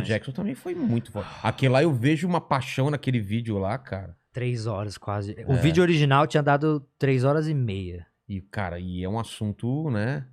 Jackson também foi muito foda. Aquele lá eu vejo uma paixão naquele vídeo lá, cara. 3 horas quase. O vídeo original tinha dado 3 horas e meia. E, cara, é um assunto, né?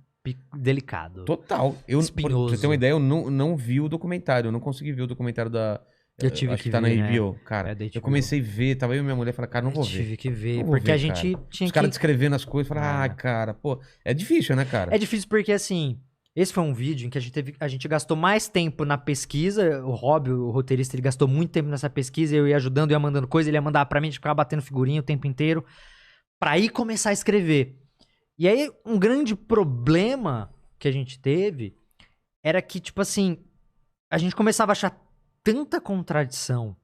Delicado. Total. Espinhoso. Pra você ter uma ideia, eu não vi o documentário. Eu não consegui ver o documentário da... Eu tive acho que tá ver, na HBO. Cara, da eu HBO. comecei a ver, tava eu e minha mulher, falei, cara, não vou ver. Tive que ver, Não vou porque ver, a gente cara. tinha Os caras que... descrevendo as coisas, falei, ai, cara, pô, é difícil, né, cara? É difícil porque, assim, esse foi um vídeo em que a gente gastou mais tempo na pesquisa. O Rob, o roteirista, ele gastou muito tempo nessa pesquisa. Eu ia ajudando, ia mandando coisa, ele ia mandar pra mim, a gente ficava batendo figurinha o tempo inteiro pra ir começar a escrever. E aí, um grande problema que a gente teve era que, tipo assim, a gente começava a achar tanta contradição,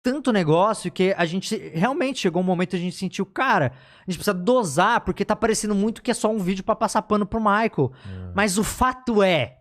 tanto negócio, que a gente realmente chegou um momento que a gente sentiu, cara, a gente precisa dosar, porque tá parecendo muito que é só um vídeo pra passar pano pro Michael. Mas o fato é,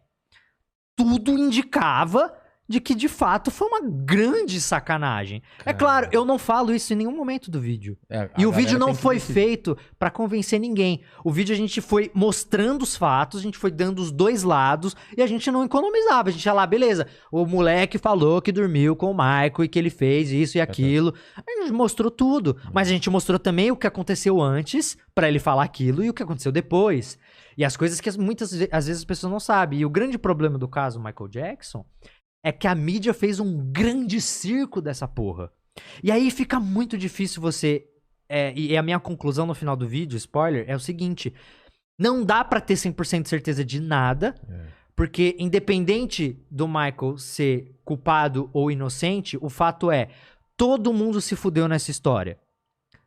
tudo indicava de que de fato foi uma grande sacanagem. É claro, eu não falo isso em nenhum momento do vídeo. E o vídeo não foi feito pra convencer ninguém. O vídeo a gente foi mostrando os fatos, a gente foi dando os dois lados e a gente não economizava. A gente ia lá, beleza, o moleque falou que dormiu com o Michael e que ele fez isso e aquilo. A gente mostrou tudo. Mas a gente mostrou também o que aconteceu antes pra ele falar aquilo e o que aconteceu depois. E as coisas que muitas às vezes as pessoas não sabem. E o grande problema do caso Michael Jackson é que a mídia fez um grande circo dessa porra. E aí fica muito difícil você... e a minha conclusão no final do vídeo, spoiler, é o seguinte. Não dá pra ter 100% de certeza de nada, porque independente do Michael ser culpado ou inocente, o fato é, todo mundo se fudeu nessa história.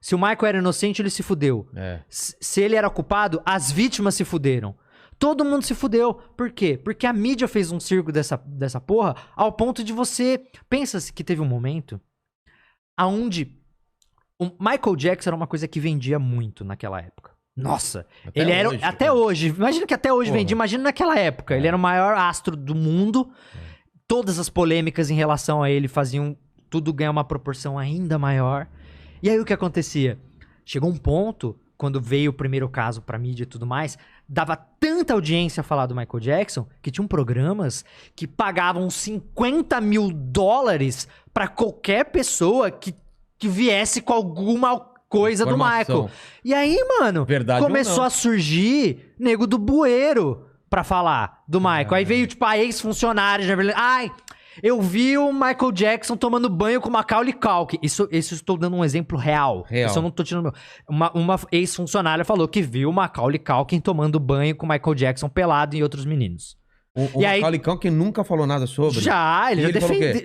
Se o Michael era inocente, ele se fudeu. Se ele era culpado, as vítimas se fuderam. Todo mundo se fudeu. Por quê? Porque a mídia fez um circo dessa porra ao ponto de você... Pensa-se que teve um momento onde o Michael Jackson era uma coisa que vendia muito naquela época. Nossa, Até ele era... hoje, Até cara. hoje. Imagina que até hoje Porra. vendia. Imagina naquela época. Ele era o maior astro do mundo. Todas as polêmicas em relação a ele faziam tudo ganhar uma proporção ainda maior. E aí o que acontecia? Chegou um ponto... Quando veio o primeiro caso pra mídia e tudo mais, dava tanta audiência a falar do Michael Jackson, que tinham programas que pagavam $50 mil pra qualquer pessoa que viesse com alguma coisa do Michael. E aí, mano, Verdade começou a surgir nego do bueiro pra falar do Michael. Aí veio, tipo, a ex-funcionária, ai... Eu vi o Michael Jackson tomando banho com Macaulay Culkin. Isso estou dando um exemplo real. Isso eu não tô tirando... Uma ex-funcionária falou que viu o Macaulay Culkin tomando banho com o Michael Jackson pelado e outros meninos. O Macaulay Culkin nunca falou nada sobre? Ele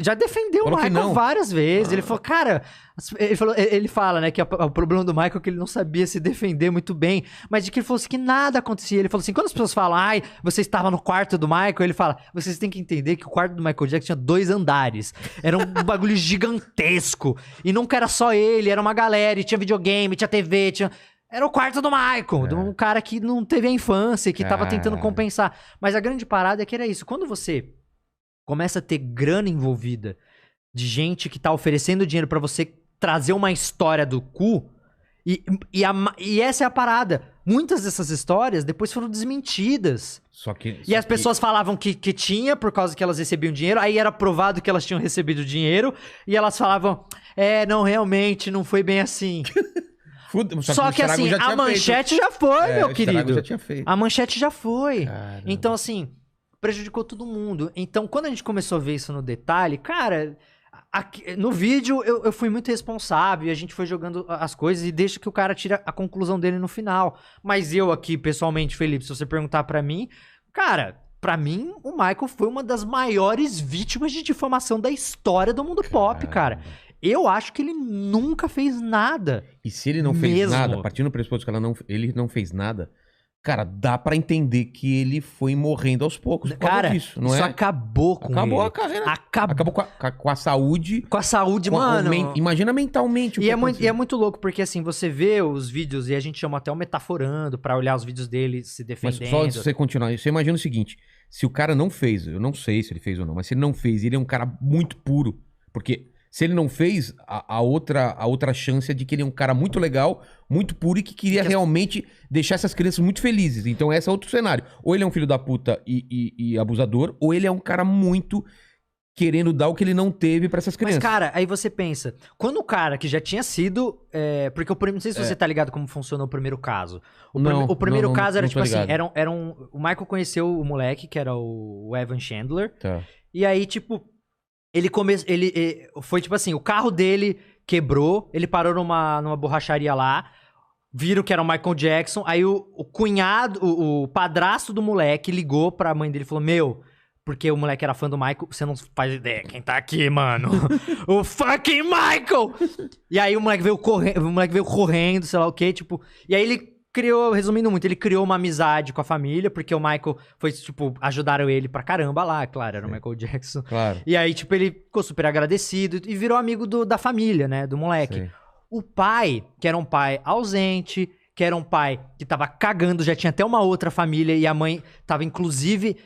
já defendeu o Michael várias vezes. Ele falou, cara... Ele fala, né, que o problema do Michael é que ele não sabia se defender muito bem. Mas de que ele falou assim, que nada acontecia. Ele falou assim, quando as pessoas falam, ai, você estava no quarto do Michael, ele fala, vocês têm que entender que o quarto do Michael Jackson tinha 2 andares. Era um bagulho gigantesco. E nunca era só ele, era uma galera. E tinha videogame, tinha TV, tinha... Era o quarto do Michael, de um cara que não teve a infância, que tava tentando compensar. Mas a grande parada é que era isso. Quando você começa a ter grana envolvida, de gente que tá oferecendo dinheiro pra você trazer uma história do cu, e essa é a parada. Muitas dessas histórias depois foram desmentidas. E as pessoas falavam que tinha, por causa que elas recebiam dinheiro, aí era provado que elas tinham recebido dinheiro, e elas falavam, não, realmente, não foi bem assim. Só que assim, a manchete já foi, meu querido. A manchete já foi. Caramba. Então, assim, prejudicou todo mundo. Então, quando a gente começou a ver isso no detalhe, cara, no vídeo eu fui muito responsável e a gente foi jogando as coisas e deixa que o cara tira a conclusão dele no final. Mas eu aqui, pessoalmente, Felipe, se você perguntar pra mim, cara, pra mim, o Michael foi uma das maiores vítimas de difamação da história do mundo pop, cara. Eu acho que ele nunca fez nada. E se ele não fez nada, partindo do pressuposto que ele não fez nada, cara, dá pra entender que ele foi morrendo aos poucos por causa disso, não é? Isso acabou com ele. Acabou a carreira. Acabou com a saúde. Com a saúde, mano. Imagina mentalmente o que é muito louco, porque assim, você vê os vídeos, e a gente chama até o metaforando pra olhar os vídeos dele se defendendo. Mas só antes de você continuar, você imagina o seguinte, se o cara não fez, eu não sei se ele fez ou não, mas se ele não fez, ele é um cara muito puro, porque... Se ele não fez, a outra chance é de que ele é um cara muito legal, muito puro e que queria realmente deixar essas crianças muito felizes. Então esse é outro cenário. Ou ele é um filho da puta e abusador, ou ele é um cara muito... querendo dar o que ele não teve pra essas Mas, crianças. cara, aí você pensa, quando o cara que já tinha sido. Porque não sei se você tá ligado como funcionou o primeiro caso. O primeiro caso era não tipo tô assim: ligado. o Michael conheceu o moleque, que era o Evan Chandler. Tá. E aí, tipo, foi tipo assim: o carro dele quebrou, ele parou numa borracharia lá. Viram que era o Michael Jackson. Aí o cunhado, o padrasto do moleque ligou pra mãe dele e falou: Meu. Porque o moleque era fã do Michael, você não faz ideia quem tá aqui, mano. O fucking Michael! E aí o moleque veio correndo, sei lá o quê, tipo... E aí ele criou, resumindo muito, ele criou uma amizade com a família, porque o Michael foi, tipo, ajudaram ele pra caramba lá, claro, era o Michael Jackson. Claro. E aí, tipo, ele ficou super agradecido e virou amigo da família, né, do moleque. Sim. O pai, que era um pai ausente, que era um pai que tava cagando, já tinha até uma outra família, e a mãe tava, inclusive...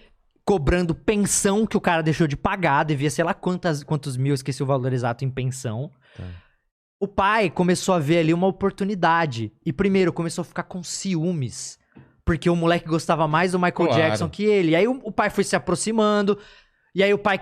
cobrando pensão que o cara deixou de pagar, devia sei lá quantos mil, esqueci o valor exato em pensão. Tá. O pai começou a ver ali uma oportunidade. E primeiro, começou a ficar com ciúmes. Porque o moleque gostava mais do Michael Jackson que ele. E aí o pai foi se aproximando. E aí o pai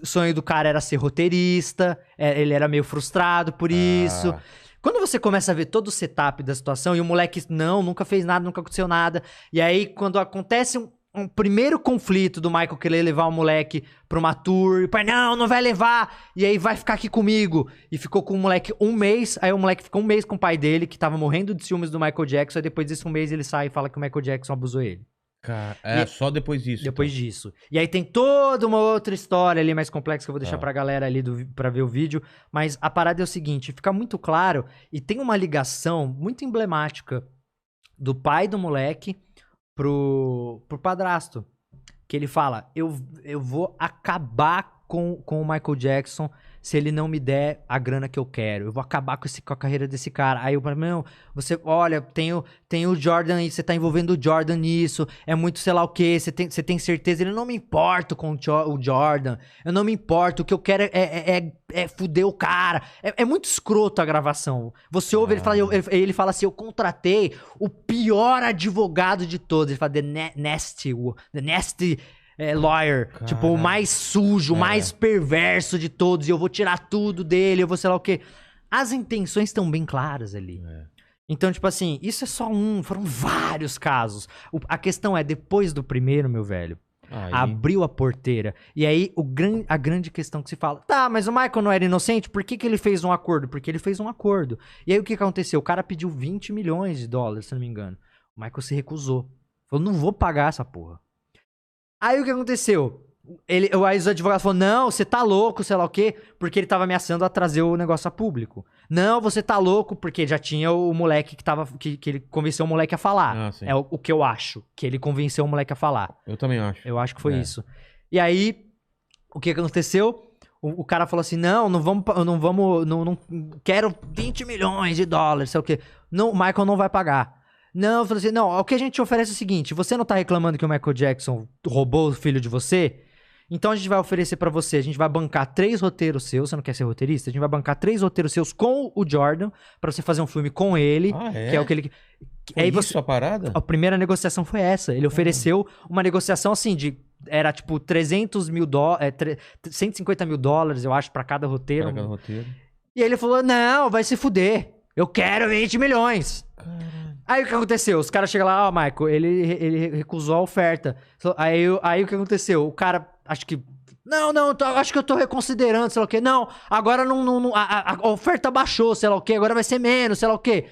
o sonho do cara era ser roteirista. Ele era meio frustrado por isso. Quando você começa a ver todo o setup da situação, e o moleque, nunca fez nada, nunca aconteceu nada. E aí, quando acontece um primeiro conflito do Michael querer levar o moleque pra uma tour. E o pai, não vai levar. E aí vai ficar aqui comigo. E ficou com o moleque 1 mês. Aí o moleque ficou 1 mês com o pai dele, que tava morrendo de ciúmes do Michael Jackson. Aí depois desse 1 mês ele sai e fala que o Michael Jackson abusou ele. Cara, só depois disso. Depois disso. E aí tem toda uma outra história ali mais complexa que eu vou deixar pra galera ali pra ver o vídeo. Mas a parada é o seguinte, fica muito claro. E tem uma ligação muito emblemática do pai do moleque pro padrasto, que ele fala, eu vou acabar com o Michael Jackson se ele não me der a grana que eu quero, eu vou acabar com a carreira desse cara. Aí eu falo, não, você, olha, tem o Jordan aí, você tá envolvendo o Jordan nisso, é muito sei lá o que, você tem certeza? Ele, não me importo com o Jordan, eu não me importo, o que eu quero é fuder o cara. É muito escroto a gravação. Você ouve, ele fala assim, eu contratei o pior advogado de todos, ele fala, the nasty lawyer, Cara. tipo, o mais sujo, o mais perverso de todos, e eu vou tirar tudo dele, eu vou sei lá o quê. As intenções estão bem claras ali. Então, tipo assim, isso é só foram vários casos. A questão é, depois do primeiro, meu velho, abriu a porteira. E aí, a grande questão que se fala, tá, mas o Michael não era inocente, por que ele fez um acordo? Porque ele fez um acordo. E aí, o que aconteceu? O cara pediu $20 milhões, se não me engano. O Michael se recusou. Falou, não vou pagar essa porra. Aí o que aconteceu? Os advogados falaram, não, você tá louco, sei lá o quê, porque ele tava ameaçando a trazer o negócio a público. Não, você tá louco, porque já tinha o moleque que ele convenceu o moleque a falar. É o que eu acho, que ele convenceu o moleque a falar. Eu também acho. Eu acho que foi isso. E aí, o que aconteceu? O cara falou assim, não quero $20 milhões, sei lá o quê. Não, o Michael não vai pagar. Não, eu falei assim, não, o que a gente te oferece é o seguinte, você não tá reclamando que o Michael Jackson roubou o filho de você? Então a gente vai oferecer pra você, a gente vai bancar 3 roteiros seus, você não quer ser roteirista? A gente vai bancar 3 roteiros seus com o Jordan, pra você fazer um filme com ele, que é o que ele... Foi isso a parada? A primeira negociação foi essa, ele ofereceu uma negociação assim, era tipo $300 mil, $150 mil, eu acho, pra cada roteiro. Pra cada roteiro. E aí ele falou, não, vai se fuder, eu quero $20 milhões. Caralho. Aí o que aconteceu? Os caras chegam lá, Michael, ele recusou a oferta. Aí o que aconteceu? O cara, acho que... acho que eu tô reconsiderando, sei lá o quê. Não, agora a oferta baixou, sei lá o quê. Agora vai ser menos, sei lá o quê.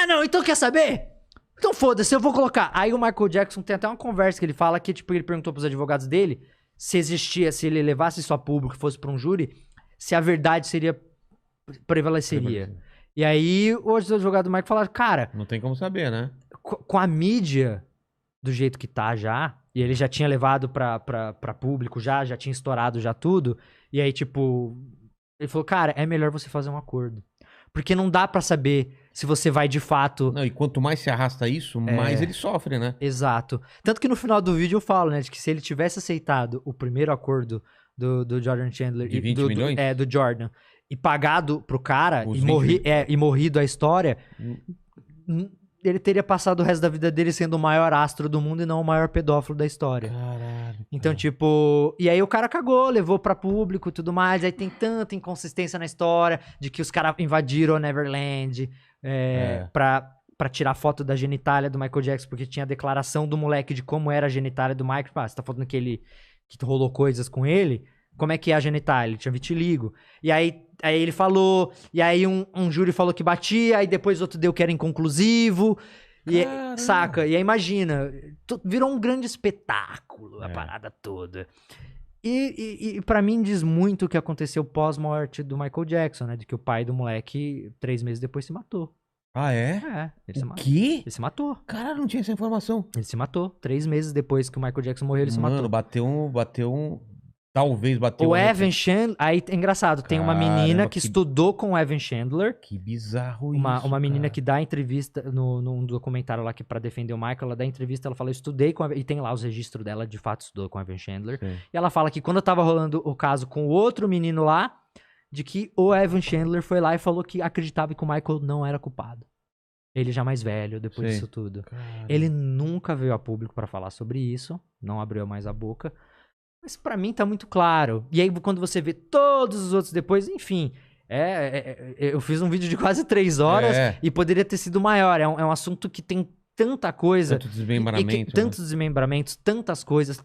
Não, então quer saber? Então foda-se, eu vou colocar. Aí o Michael Jackson tem até uma conversa que ele fala que, tipo, ele perguntou pros advogados dele se ele levasse isso a público, fosse pra um júri, se a verdade prevaleceria. E aí, os advogados do Michael falaram, cara... Não tem como saber, né? Com a mídia do jeito que tá já, e ele já tinha levado pra público já tinha estourado já tudo, e aí, tipo... Ele falou, cara, é melhor você fazer um acordo. Porque não dá pra saber se você vai de fato... Não, e quanto mais se arrasta isso, mais ele sofre, né? Exato. Tanto que no final do vídeo eu falo, né, de que se ele tivesse aceitado o primeiro acordo do Jordan Chandler... De 20 milhões? Do Jordan... E pagado pro cara Os e morrido a história, ele teria passado o resto da vida dele sendo o maior astro do mundo e não o maior pedófilo da história. Caralho. Então, tipo... E aí o cara cagou, levou pra público e tudo mais. Aí tem tanta inconsistência na história de que os caras invadiram a Neverland pra tirar foto da genitália do Michael Jackson, porque tinha a declaração do moleque de como era a genitália do Michael. Ah, você tá falando que rolou coisas com ele? Como é que é a genitália? Ele tinha vitiligo. E aí ele falou, e aí um júri falou que batia, aí depois outro deu que era inconclusivo. E, saca? E aí imagina, virou um grande espetáculo a parada toda. E pra mim diz muito o que aconteceu pós-morte do Michael Jackson, né? De que o pai do moleque, 3 meses depois, se matou. Ah, é? É, ele se matou. Quê? Ele se matou. Caralho, não tinha essa informação. Ele se matou. 3 meses depois que o Michael Jackson morreu, ele se matou. Mano, bateu um... Talvez bateu O Evan Chandler... Aí é engraçado, tem uma menina que estudou com o Evan Chandler. Que bizarro Uma menina que dá entrevista num documentário lá que pra defender o Michael, ela dá entrevista, ela fala, eu estudei com... E tem lá os registros dela, de fato estudou com o Evan Chandler. Sim. E ela fala que quando tava rolando o caso com o outro menino lá, de que o Evan Chandler foi lá e falou que acreditava que o Michael não era culpado. Ele já mais velho, depois disso tudo. Caramba. Ele nunca veio a público pra falar sobre isso, não abriu mais a boca. Mas pra mim tá muito claro. E aí quando você vê todos os outros depois, enfim... eu fiz um vídeo de quase 3 horas e poderia ter sido maior. É um assunto que tem tanta coisa. Tanto desmembramento. Tantos desmembramentos, tantas coisas.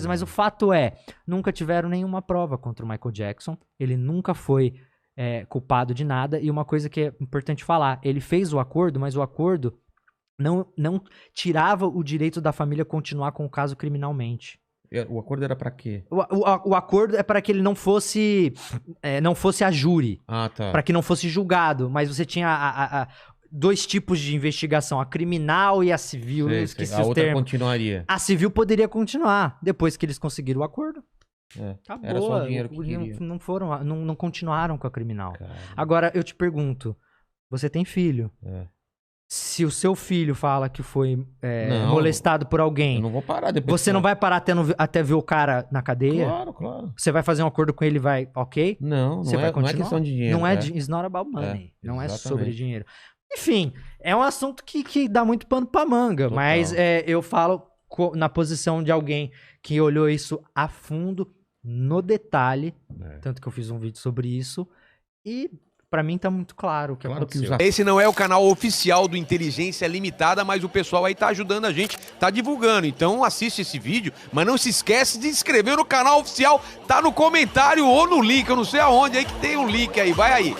Mas o fato é, nunca tiveram nenhuma prova contra o Michael Jackson. Ele nunca foi culpado de nada. E uma coisa que é importante falar, ele fez o acordo, mas o acordo não tirava o direito da família continuar com o caso criminalmente. O acordo era pra quê? O acordo é para que ele não fosse a júri. Ah, tá. Para que não fosse julgado. Mas você tinha 2 tipos de investigação, a criminal e a civil. Eu esqueci a outra continuaria. A civil poderia continuar depois que eles conseguiram o acordo. Acabou. Era só o dinheiro que queria. Não continuaram com a criminal. Caramba. Agora eu te pergunto, você tem filho? Se o seu filho fala que foi molestado por alguém... Eu não vou parar depois. Você não vai parar até ver o cara na cadeia? Claro. Você vai fazer um acordo com ele e vai... Ok? Não é questão de dinheiro. Não é it's not about money. Não é sobre dinheiro. Enfim, é um assunto que dá muito pano pra manga. Total. Mas eu falo na posição de alguém que olhou isso a fundo, no detalhe. Tanto que eu fiz um vídeo sobre isso. E... Pra mim tá muito claro o que aconteceu. Esse não é o canal oficial do Inteligência Limitada, mas o pessoal aí tá ajudando a gente, tá divulgando. Então assiste esse vídeo, mas não se esquece de se inscrever no canal oficial. Tá no comentário ou no link, eu não sei aonde aí que tem um link aí. Vai aí.